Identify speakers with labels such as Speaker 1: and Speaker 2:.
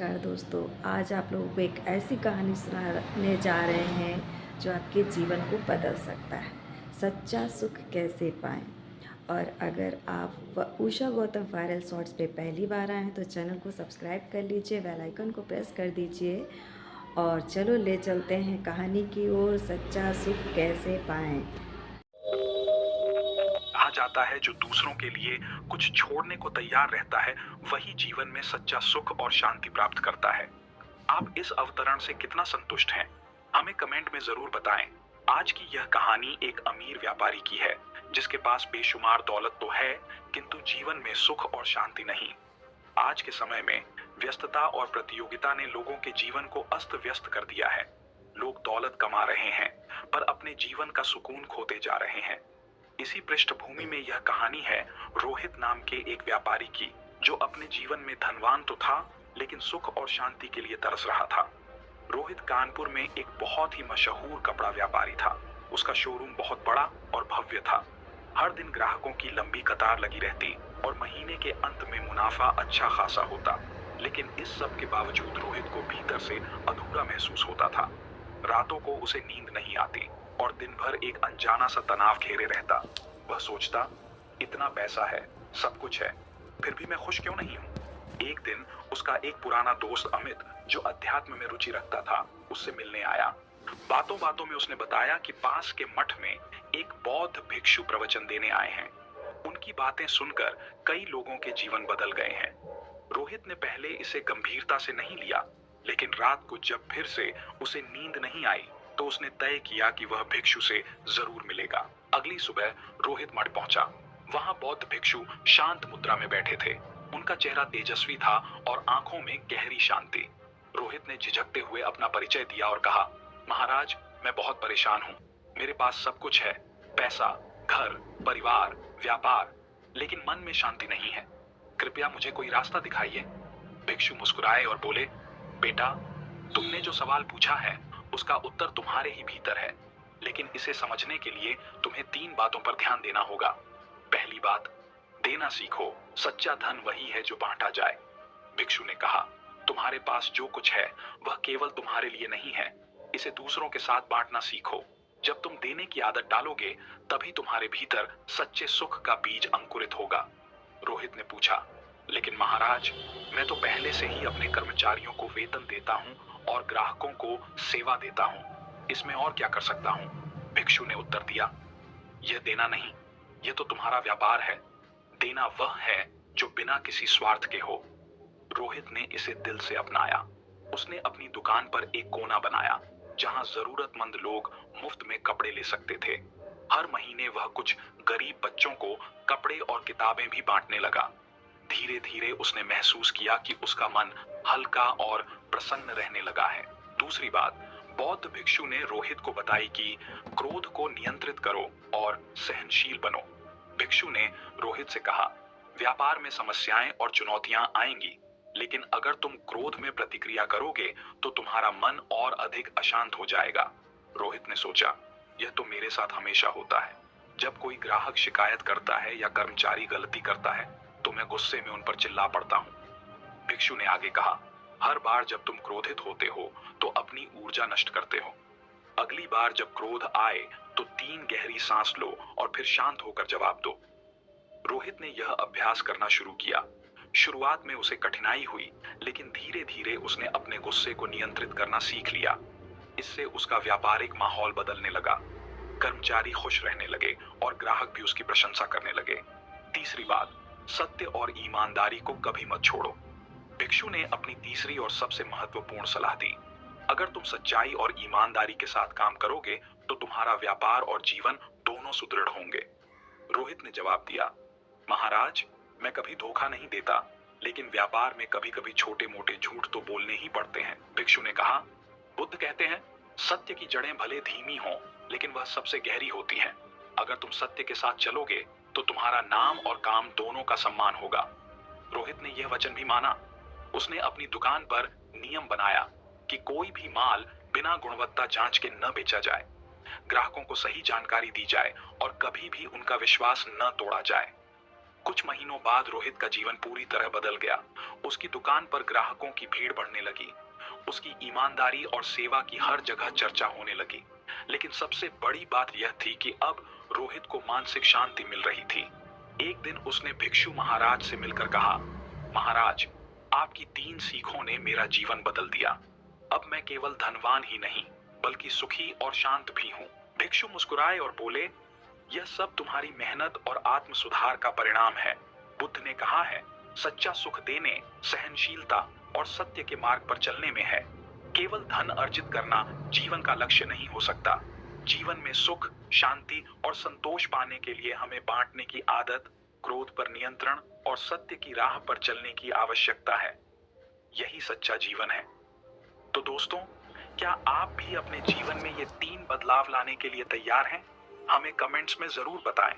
Speaker 1: नमस्कार दोस्तों, आज आप लोगों को एक ऐसी कहानी सुनाने जा रहे हैं जो आपके जीवन को बदल सकता है। सच्चा सुख कैसे पाएँ? और अगर आप उषा गौतम वायरल शॉर्ट्स पे पहली बार आए हैं तो चैनल को सब्सक्राइब कर लीजिए, बेल आइकन को प्रेस कर दीजिए और चलो ले चलते हैं कहानी की ओर। सच्चा सुख कैसे पाएँ?
Speaker 2: कहा जाता है जो दूसरों के लिए कुछ छोड़ने को तैयार रहता है वही जीवन में सच्चा सुख और शांति प्राप्त करता है। आप इस अवतरण से कितना संतुष्ट हैं? हमें कमेंट में जरूर बताएं। आज की यह कहानी एक अमीर व्यापारी की है जिसके पास बेशुमार दौलत तो है किंतु जीवन में सुख और शांति नहीं। आज के समय में व्यस्तता और प्रतियोगिता ने लोगों के जीवन को अस्त व्यस्त कर दिया है। लोग दौलत कमा रहे हैं पर अपने जीवन का सुकून खोते जा रहे हैं। इसी पृष्ठभूमि में यह कहानी है रोहित नाम के एक व्यापारी की जो अपने जीवन में धनवान तो था लेकिन सुख और शांति के लिए तरस रहा था। रोहित कानपुर में एक बहुत ही मशहूर कपड़ा व्यापारी था। उसका शोरूम बहुत बड़ा और भव्य था। हर दिन ग्राहकों की लंबी कतार लगी रहती और महीने के अंत में मुनाफा अच्छा खासा होता। लेकिन इस सब के बावजूद रोहित को भीतर से अधूरा महसूस होता था। रातों को उसे नींद नहीं आती और दिन भर एक अनजाना सा तनाव घेरे रहता। वह सोचता, इतना पैसा है, सब कुछ है, फिर भी मैं खुश क्यों नहीं हूँ। एक दिन उसका एक पुराना दोस्त अमित जो अध्यात्म में रुचि रखता था उससे मिलने आया। बातों बातों में उसने बताया कि पास के मठ में एक बौद्ध भिक्षु प्रवचन देने आए हैं। उनकी बातें सुनकर कई लोगों के जीवन बदल गए हैं। रोहित ने पहले इसे गंभीरता से नहीं लिया, लेकिन रात को जब फिर से उसे नींद नहीं आई तो उसने तय किया कि वह भिक्षु से जरूर मिलेगा। अगली सुबह रोहित मठ पहुंचा। वहां बौद्ध भिक्षु शांत मुद्रा में बैठे थे। उनका चेहरा तेजस्वी था और आंखों में गहरी शांति। रोहित ने झिझकते हुए अपना परिचय दिया और कहा, महाराज, मैं बहुत परेशान हूँ। मेरे पास सब कुछ है, पैसा, घर, परिवार, व्यापार, लेकिन मन में शांति नहीं है। कृपया मुझे कोई रास्ता दिखाइए। भिक्षु मुस्कुराए और बोले, बेटा, तुमने जो सवाल पूछा है उसका उत्तर तुम्हारे ही भीतर है, लेकिन इसे समझने के लिए तुम्हें 3 बातों पर ध्यान देना होगा। पहली बात, देना सीखो। सच्चा धन वही है जो बांटा जाए। भिक्षु ने कहा, तुम्हारे पास जो कुछ है वह केवल तुम्हारे लिए नहीं है, इसे दूसरों के साथ बांटना सीखो। जब तुम देने की आदत डालोगे तभी तुम्हारे भीतर सच्चे सुख का बीज अंकुरित होगा। रोहित ने पूछा, लेकिन महाराज, मैं तो पहले से ही अपने कर्मचारियों को वेतन देता हूँ और ग्राहकों को सेवा देता हूँ, इसमें और क्या कर सकता हूँ। भिक्षु ने उत्तर दिया, यह देना नहीं, यह तो तुम्हारा व्यापार है। देना वह है जो बिना किसी स्वार्थ के हो। रोहित ने इसे दिल से अपनाया। उसने अपनी दुकान पर एक कोना बनाया जहां जरूरतमंद लोग मुफ्त में कपड़े ले सकते थे। हर महीने वह कुछ गरीब बच्चों को कपड़े और किताबें भी बांटने लगा। धीरे धीरे उसने महसूस किया कि उसका मन हल्का और प्रसन्न रहने लगा है। दूसरी बात, बौद्ध भिक्षु ने रोहित को बताई कि क्रोध को नियंत्रित करो और सहनशील बनो। भिक्षु ने रोहित से कहा, व्यापार में समस्याएं और चुनौतियां आएंगी, लेकिन अगर तुम क्रोध में प्रतिक्रिया करोगे तो तुम्हारा मन और अधिक अशांत हो जाएगा। रोहित ने सोचा, यह तो मेरे साथ हमेशा होता है। जब कोई ग्राहक शिकायत करता है या कर्मचारी गलती करता है तो मैं गुस्से में उन पर चिल्ला पड़ता हूँ। भिक्षु ने आगे कहा, हर बार जब तुम क्रोधित होते हो तो अपनी ऊर्जा नष्ट करते हो। अगली बार जब क्रोध आए तो 3 गहरी सांस लो और फिर शांत होकर जवाब दो। रोहित ने यह अभ्यास करना शुरू किया। शुरुआत में उसे कठिनाई हुई, लेकिन धीरे धीरे उसने अपने गुस्से को नियंत्रित करना सीख लिया। इससे उसका व्यापारिक माहौल बदलने लगा। कर्मचारी खुश रहने लगे और ग्राहक भी उसकी प्रशंसा करने लगे। तीसरी बात, सत्य और ईमानदारी को कभी मत छोड़ो। भिक्षु ने अपनी तीसरी और सबसे महत्वपूर्ण सलाह दी, अगर तुम सच्चाई और ईमानदारी के साथ काम करोगे तो तुम्हारा व्यापार और जीवन दोनों सुदृढ़ होंगे। रोहित ने जवाब दिया, महाराज, मैं कभी धोखा नहीं देता, लेकिन व्यापार में कभी कभी छोटे मोटे झूठ तो बोलने ही पड़ते हैं। भिक्षु ने कहा, बुद्ध कहते हैं, सत्य की जड़ें भले धीमी हों लेकिन वह सबसे गहरी होती हैं। अगर तुम सत्य के साथ चलोगे तो तुम्हारा नाम और काम दोनों का सम्मान होगा। रोहित ने यह वचन भी माना। उसने अपनी दुकान पर नियम बनाया कि कोई भी माल बिना गुणवत्ता जांच के न बेचा जाए, ग्राहकों को सही जानकारी दी जाए और कभी भी उनका विश्वास न तोड़ा जाए। कुछ महीनों बाद रोहित का जीवन पूरी तरह बदल गया। उसकी दुकान पर ग्राहकों की भीड़ बढ़ने लगी। उसकी ईमानदारी और सेवा की हर जगह चर्चा होने लगी। लेकिन सबसे बड़ी बात यह थी कि अब रोहित को मानसिक शांति मिल रही थी। एक दिन उसने भिक्षु महाराज से मिलकर कहा, महाराज, आपकी 3 सीखों ने मेरा जीवन बदल दिया। अब मैं केवल धनवान ही नहीं, बल्कि सुखी और शांत भी हूँ। भिक्षु मुस्कुराए और बोले, यह सब तुम्हारी मेहनत और आत्म सुधार का परिणाम है। बुद्ध ने कहा है, सच्चा सुख देने, सहनशीलता और सत्य के मार्ग पर चलने में है। केवल धन अर्जित करना जीवन का लक्ष्य नहीं हो सकता। जीवन में सुख, शांति और संतोष पाने के लिए हमें बांटने की आदत, क्रोध पर नियंत्रण और सत्य की राह पर चलने की आवश्यकता है। यही सच्चा जीवन है। तो दोस्तों, क्या आप भी अपने जीवन में ये 3 बदलाव लाने के लिए तैयार हैं? हमें कमेंट्स में जरूर बताएं।